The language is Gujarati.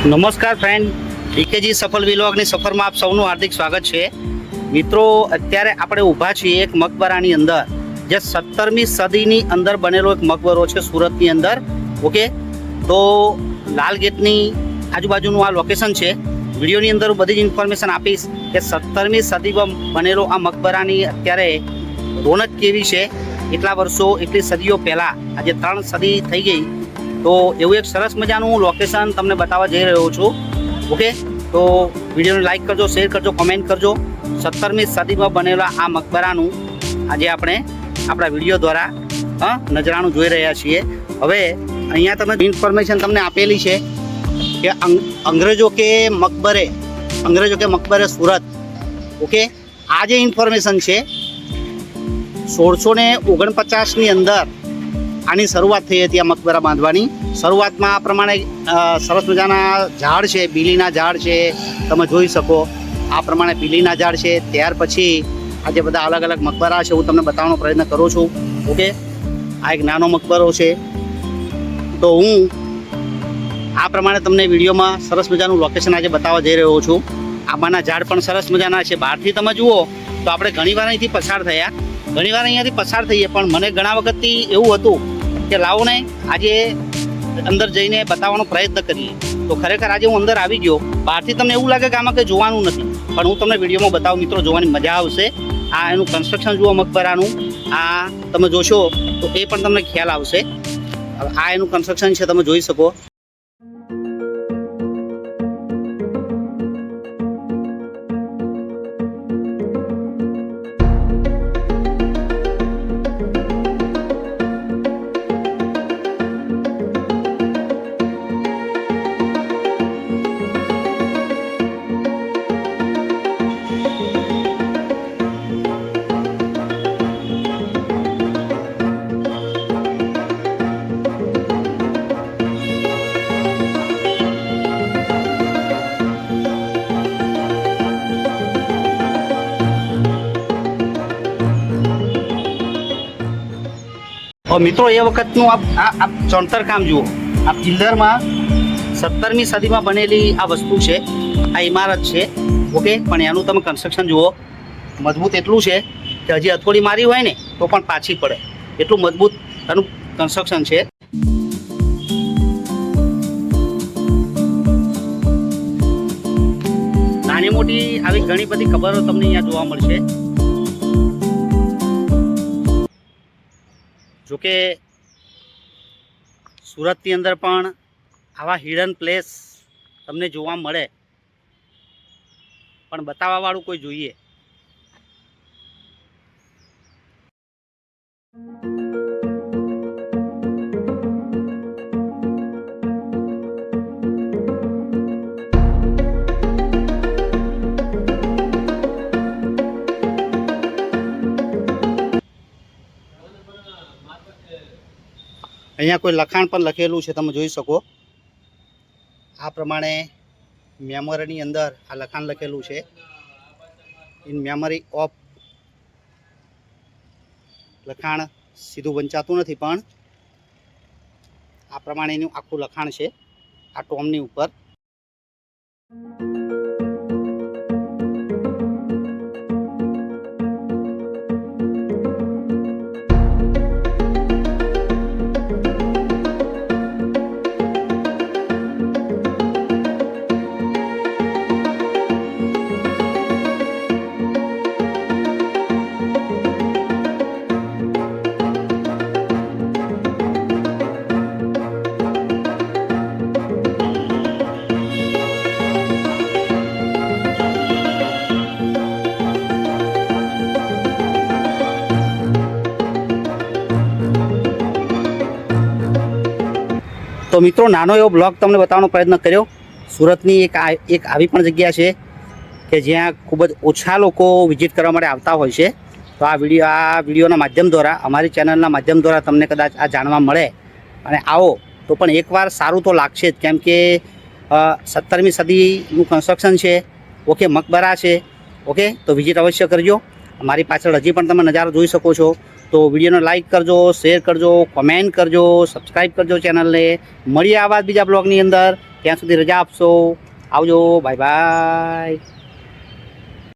નમસ્કાર ફ્રેન્ડ, ડીકેજી સફળ વિલોગની સફરમાં આપ સૌનું હાર્દિક સ્વાગત છે. મિત્રો, અત્યારે આપણે ઊભા છીએ એક મકબરાની અંદર, જે 17મી સદીની અંદર બનેલો એક મકબરો છે સુરતની અંદર. ઓકે, તો લાલ ગેટની આજુબાજુનું આ લોકેશન છે. વિડીયોની અંદર હું બધી જ ઇન્ફોર્મેશન આપીશ કે 17મી સદીમાં બનેલો આ મકબરાની અત્યારે રોનક કેવી છે. એટલા વર્ષો, એટલી સદીઓ પહેલાં, આજે 3 સદી થઈ ગઈ, તો એવું એક સરસ મજાનું લોકેશન તમને બતાવવા જઈ રહ્યો છું. ઓકે, તો વિડીયોને લાઈક કરજો, શેર કરજો, કોમેન્ટ કરજો. 17મી સદીમાં બનેલા આ મકબરાનું આજે આપણે આપણા વિડીયો દ્વારા નજરાણું જોઈ રહ્યા છીએ. હવે અહીંયા તમે ઇન્ફોર્મેશન તમને આપેલી છે કે અંગ્રેજો કે મકબરે સુરત. ઓકે, આ જે ઇન્ફોર્મેશન છે 1649ની અંદર આની શરૂઆત થઈ હતી. આ મકબરા બાંધવાની શરૂઆતમાં આ પ્રમાણે સરસ મજાના ઝાડ છે, બીલીના ઝાડ છે, તમે જોઈ શકો આ પ્રમાણે બીલીના ઝાડ છે. ત્યાર પછી આ જે બધા અલગ અલગ મકબરા છે હું તમને બતાવવાનો પ્રયત્ન કરું છું. ઓકે, આ એક નાનો મકબરો છે. તો હું આ પ્રમાણે તમને વિડીયોમાં સરસ મજાનું લોકેશન આજે બતાવવા જઈ રહ્યો છું. આંબાના ઝાડ પણ સરસ મજાના છે. બહારથી તમે જુઓ તો આપણે ઘણીવાર અહીંયાથી પસાર થઈએ, પણ મને ઘણા વખતથી એવું હતું કે લાવો ને આજે અંદર જઈને બતાવવાનો પ્રયત્ન કરીએ. તો ખરેખર આજે હું અંદર આવી ગયો. બહારથી તમને એવું લાગે કે આમાં કંઈ જોવાનું નથી, પણ હું તમને વિડીયોમાં બતાવું મિત્રો, જોવાની મજા આવશે. આ એનું કન્સ્ટ્રક્શન જુઓ મકબરાનું, આ તમે જોશો તો એ પણ તમને ખ્યાલ આવશે. આ એનું કન્સ્ટ્રક્શન છે, તમે જોઈ શકો. મિત્રો, એ વખતનું આ ચણતર કામ જુઓ. આ પિલ્લરમાં 17મી સદીમાં બનેલી આ વસ્તુ છે, આ ઇમારત છે. ઓકે, પણ એનું તમે કન્સ્ટ્રક્શન જુઓ, મજબૂત એટલું છે કે હજી હથોડી મારી હોય ને તો પણ પાછી પડે, એટલું મજબૂત એનું કન્સ્ટ્રક્શન છે. નાની મોટી આવી ઘણી બધી ખબરો તમને અહીંયા જોવા મળશે. જોકે સુરતની અંદર પણ આવા હિડન પ્લેસ તમને જોવા મળે, પણ બતાવવાવાળું કોઈ જોઈએ. અહીંયા કોઈ લખાણ પણ લખેલું છે, તમે જોઈ શકો. આ પ્રમાણે મેમોરીની અંદર આ લખાણ લખેલું છે, ઇન મેમરી ઓફ. લખાણ સીધું વંચાતું નથી, પણ આ પ્રમાણે એનું આખું લખાણ છે આ ટોમની ઉપર. તો મિત્રો, નાનો એવો બ્લોગ તમને બતાવવાનો પ્રયત્ન કર્યો. સુરતની એક આવી પણ જગ્યા છે કે જ્યાં ખૂબ જ ઓછા લોકો વિઝિટ કરવા માટે આવતા હોય છે. તો આ વિડીયોના માધ્યમ દ્વારા, અમારી ચેનલના માધ્યમ દ્વારા તમને કદાચ આ જાણવા મળે અને આવો તો પણ એકવાર સારું તો લાગશે જ, કેમ કે 17મી સદીનું કન્સ્ટ્રક્શન છે. ઓકે, મકબરા છે. ઓકે, તો વિઝિટ અવશ્ય કરજો. મારી પાછળ હજી પણ તમે નજારો જોઈ શકો છો. તો વિડીયોને લાઇક કરજો, શેર કરજો, કોમેન્ટ કરજો, સબસ્ક્રાઈબ કરજો ચેનલને. મળીએ આવા બીજા બ્લોગની અંદર. ત્યાં સુધી રજા આપશો. આવજો. Bye bye.